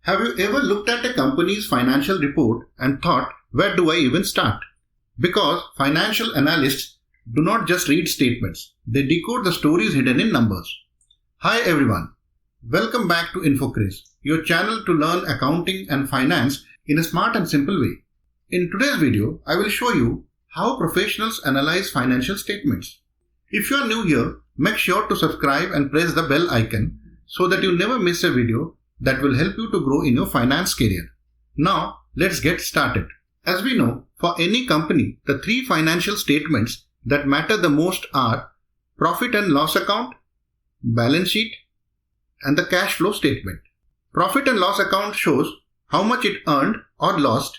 Have you ever looked at a company's financial report and thought, where do I even start? Because financial analysts do not just read statements, they decode the stories hidden in numbers. Hi everyone, welcome back to InfoCriz, your channel to learn accounting and finance in a smart and simple way. In today's video, I will show you how professionals analyze financial statements. If you are new here, make sure to subscribe and press the bell icon so that you never miss a video that will help you to grow in your finance career. Now, let's get started. As we know, for any company, the three financial statements that matter the most are profit and loss account, balance sheet, and the cash flow statement. Profit and loss account shows how much it earned or lost.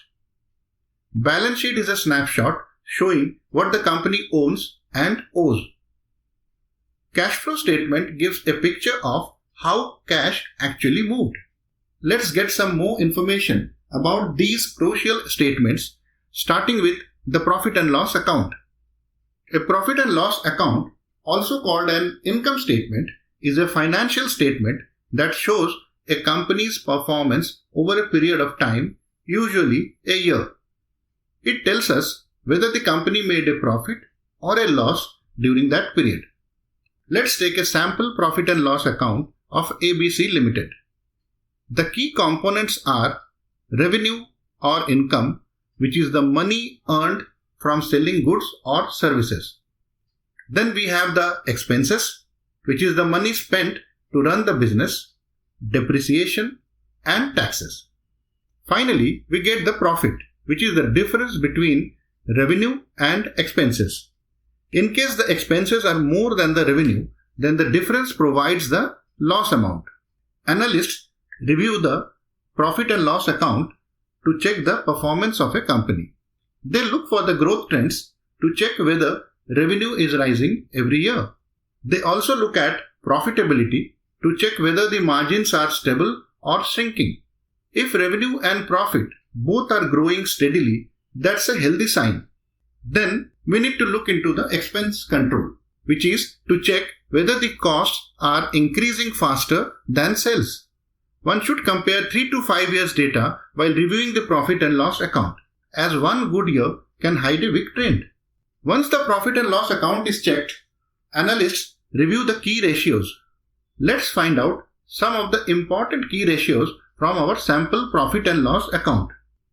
Balance sheet is a snapshot showing what the company owns and owes. Cash flow statement gives a picture of how cash actually moved. Let's get some more information about these crucial statements, starting with the profit and loss account. A profit and loss account, also called an income statement, is a financial statement that shows a company's performance over a period of time, usually a year. It tells us whether the company made a profit or a loss during that period. Let's take a sample profit and loss account of ABC Limited. The key components are revenue or income, which is the money earned from selling goods or services. Then we have the expenses, which is the money spent to run the business, depreciation, and taxes. Finally, we get the profit, which is the difference between revenue and expenses. In case the expenses are more than the revenue, then the difference provides the loss amount. Analysts review the profit and loss account to check the performance of a company. They look for the growth trends to check whether revenue is rising every year. They also look at profitability to check whether the margins are stable or shrinking. If revenue and profit both are growing steadily, that's a healthy sign. Then we need to look into the expense control, which is to check whether the costs are increasing faster than sales. One should compare 3 to 5 years data while reviewing the profit and loss account, as one good year can hide a weak trend. Once the profit and loss account is checked, analysts review the key ratios. Let's find out some of the important key ratios from our sample profit and loss account.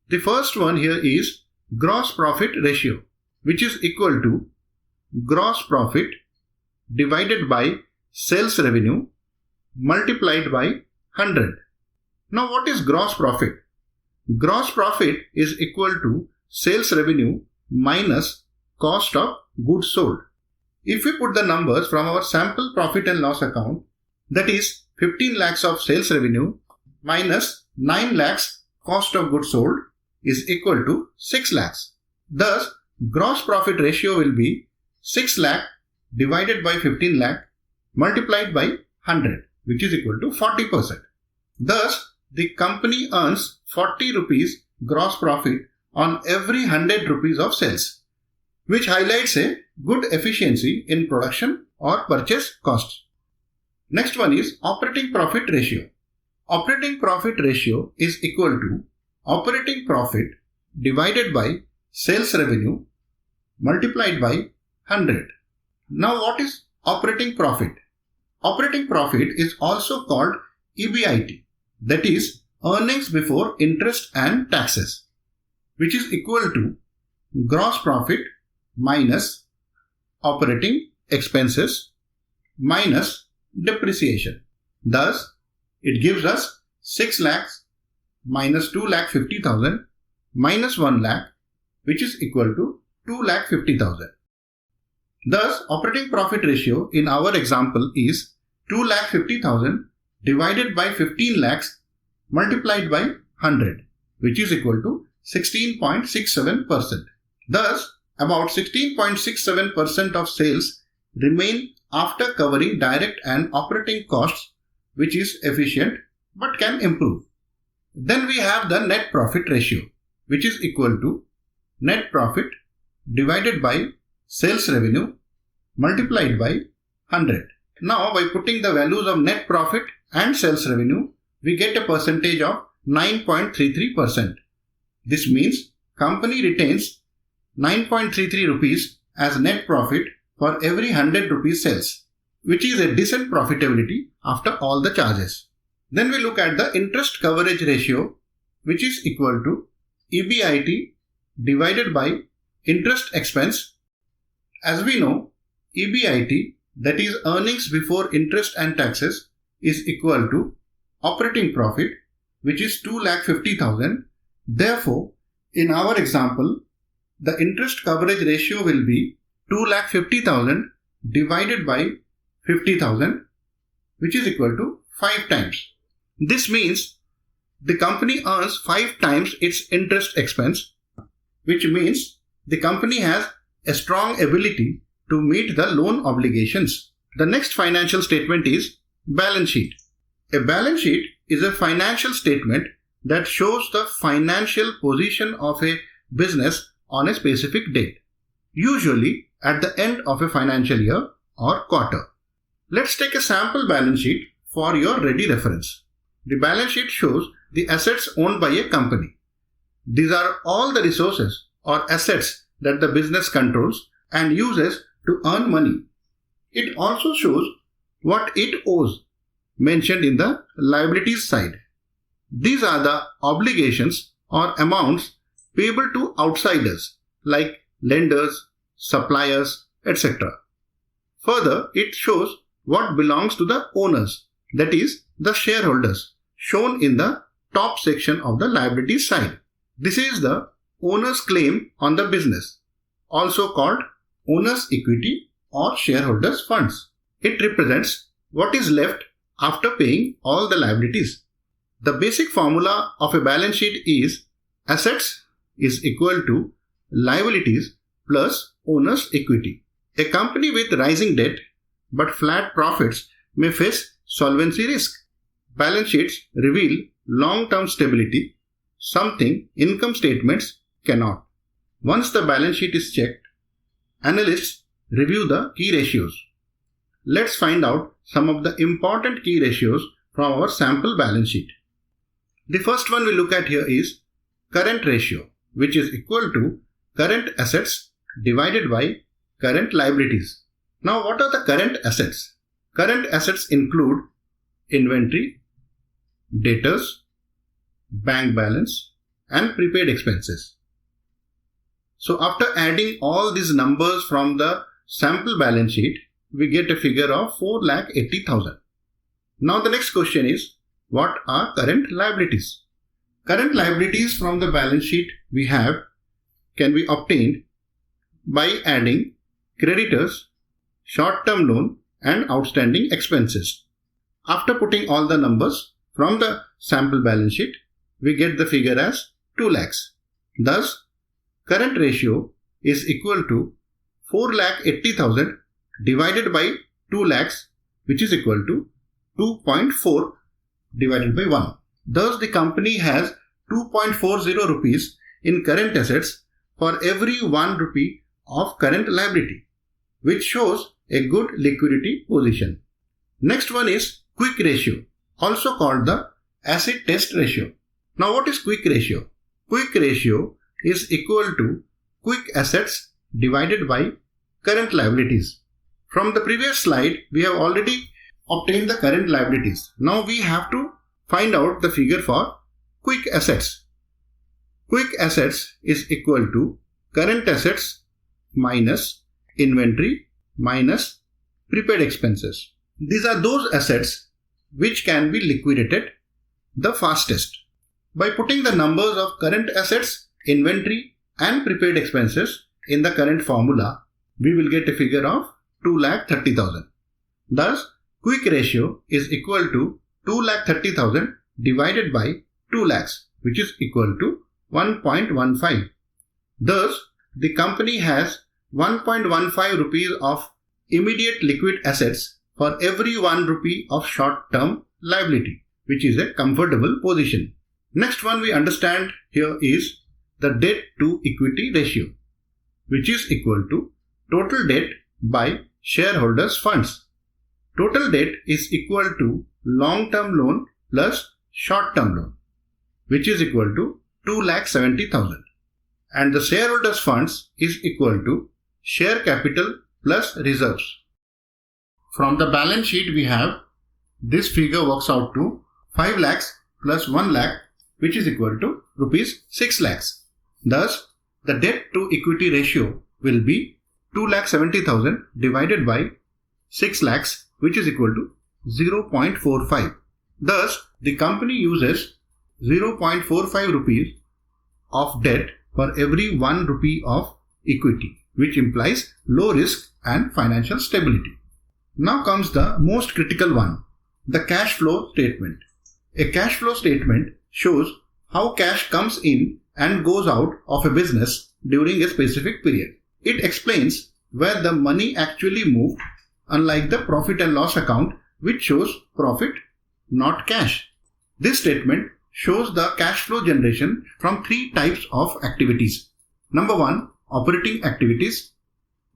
The first one here is gross profit ratio, which is equal to gross profit divided by sales revenue multiplied by 100. Now what is gross profit? Gross profit is equal to sales revenue minus cost of goods sold. If we put the numbers from our sample profit and loss account, that is 15 lakhs of sales revenue minus 9 lakhs cost of goods sold is equal to 6 lakhs. Thus, gross profit ratio will be 6 lakh divided by 15 lakh multiplied by 100, which is equal to 40%. Thus, the company earns 40 rupees gross profit on every 100 rupees of sales, which highlights a good efficiency in production or purchase costs. Next one is operating profit ratio. Operating profit ratio is equal to operating profit divided by sales revenue multiplied by 100. Now what is operating profit? Operating profit is also called EBIT, that is earnings before interest and taxes, which is equal to gross profit minus operating expenses minus depreciation. Thus, it gives us 6 lakhs minus 2,50,000 minus 1 lakh, which is equal to 2,50,000. Thus, operating profit ratio in our example is 2,50,000 divided by 15 lakhs multiplied by 100, which is equal to 16.67%. Thus, about 16.67% of sales remain after covering direct and operating costs, which is efficient but can improve. Then we have the net profit ratio, which is equal to net profit divided by sales revenue multiplied by 100. Now, by putting the values of net profit and sales revenue, we get a percentage of 9.33%. This means company retains 9.33 rupees as net profit for every 100 rupees sales, which is a decent profitability after all the charges. Then we look at the interest coverage ratio, which is equal to EBIT divided by interest expense. As we know, EBIT, that is earnings before interest and taxes, is equal to operating profit, which is 2,50,000. Therefore, in our example, the interest coverage ratio will be 2,50,000 divided by 50,000, which is equal to 5 times. This means the company earns 5 times its interest expense, which means the company has a strong ability to meet the loan obligations. The next financial statement is balance sheet. A balance sheet is a financial statement that shows the financial position of a business on a specific date, usually at the end of a financial year or quarter. Let's take a sample balance sheet for your ready reference. The balance sheet shows the assets owned by a company. These are all the resources or assets that the business controls and uses to earn money. It also shows what it owes, mentioned in the liabilities side. These are the obligations or amounts payable to outsiders like lenders, suppliers, etc. Further, it shows what belongs to the owners, that is, the shareholders, shown in the top section of the liabilities side. This is the owner's claim on the business, also called owner's equity or shareholders' funds. It represents what is left after paying all the liabilities. The basic formula of a balance sheet is assets is equal to liabilities plus owner's equity. A company with rising debt but flat profits may face solvency risk. Balance sheets reveal long-term stability, something income statements cannot. Once the balance sheet is checked, analysts review the key ratios. Let's find out some of the important key ratios from our sample balance sheet. The first one we look at here is current ratio, which is equal to current assets divided by current liabilities. Now, what are the current assets? Current assets include inventory, debtors, bank balance, and prepaid expenses. So after adding all these numbers from the sample balance sheet, we get a figure of 4,80,000. Now the next question is, what are current liabilities? Current liabilities from the balance sheet we have can be obtained by adding creditors, short-term loan, and outstanding expenses. After putting all the numbers from the sample balance sheet, we get the figure as 2 lakhs. Thus, current ratio is equal to 4,80,000 divided by 2 lakhs, which is equal to 2.4 divided by 1. Thus, the company has 2.40 rupees in current assets for every 1 rupee of current liability, which shows a good liquidity position. Next one is quick ratio, also called the acid test ratio. Now, what is quick ratio? Quick ratio is equal to quick assets divided by current liabilities. From the previous slide, we have already obtained the current liabilities. Now we have to find out the figure for quick assets. Quick assets is equal to current assets minus inventory minus prepaid expenses. These are those assets which can be liquidated the fastest. By putting the numbers of current assets, inventory and prepaid expenses in the current formula, we will get a figure of 2,30,000. Thus, quick ratio is equal to 2,30,000 divided by 2 lakhs, which is equal to 1.15. Thus, the company has 1.15 rupees of immediate liquid assets for every 1 rupee of short-term liability, which is a comfortable position. Next one we understand here is the debt to equity ratio, which is equal to total debt by shareholders' funds. Total debt is equal to long-term loan plus short-term loan. which is equal to 2,70,000. And the shareholders' funds is equal to share capital plus reserves. From the balance sheet we have this figure works out to 5 lakhs plus 1 lakh, which is equal to rupees 6 lakhs. Thus, the debt to equity ratio will be 2,70,000 divided by 6 lakhs, which is equal to 0.45. Thus, the company uses 0.45 rupees of debt for every 1 rupee of equity, which implies low risk and financial stability. Now comes the most critical one, the cash flow statement. A cash flow statement shows how cash comes in and goes out of a business during a specific period. It explains where the money actually moved, unlike the profit and loss account, which shows profit, not cash. This statement shows the cash flow generation from 3 types of activities. Number 1, operating activities.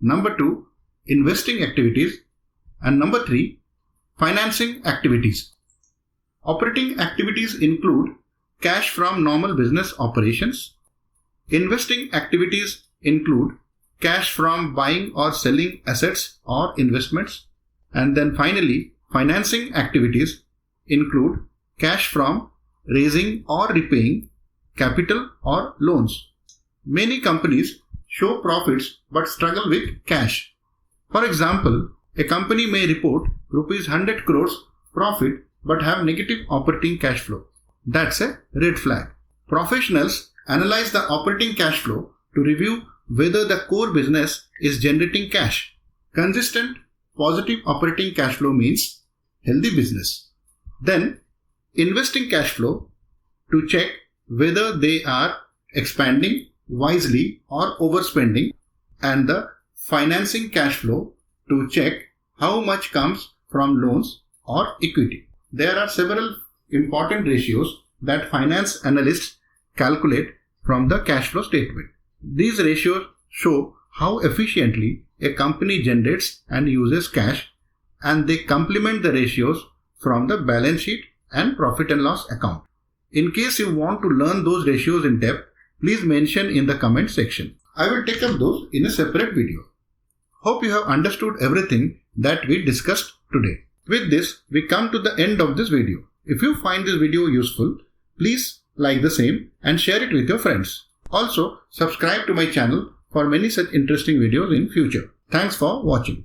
Number 2, investing activities. And number 3, financing activities. Operating activities include cash from normal business operations. Investing activities include cash from buying or selling assets or investments. And then finally, financing activities include cash from raising or repaying capital or loans. Many companies show profits but struggle with cash. For example, a company may report rupees 100 crores profit but have negative operating cash flow. That's a red flag. Professionals analyze the operating cash flow to review whether the core business is generating cash. Consistent positive operating cash flow means healthy business. Then, investing cash flow to check whether they are expanding wisely or overspending, and the financing cash flow to check how much comes from loans or equity. There are several important ratios that finance analysts calculate from the cash flow statement. These ratios show how efficiently a company generates and uses cash, and they complement the ratios from the balance sheet and profit and loss account. In case you want to learn those ratios in depth, please mention in the comment section. I will take up those in a separate video. Hope you have understood everything that we discussed today. With this, we come to the end of this video. If you find this video useful, please like the same and share it with your friends. Also, subscribe to my channel for many such interesting videos in future. Thanks for watching.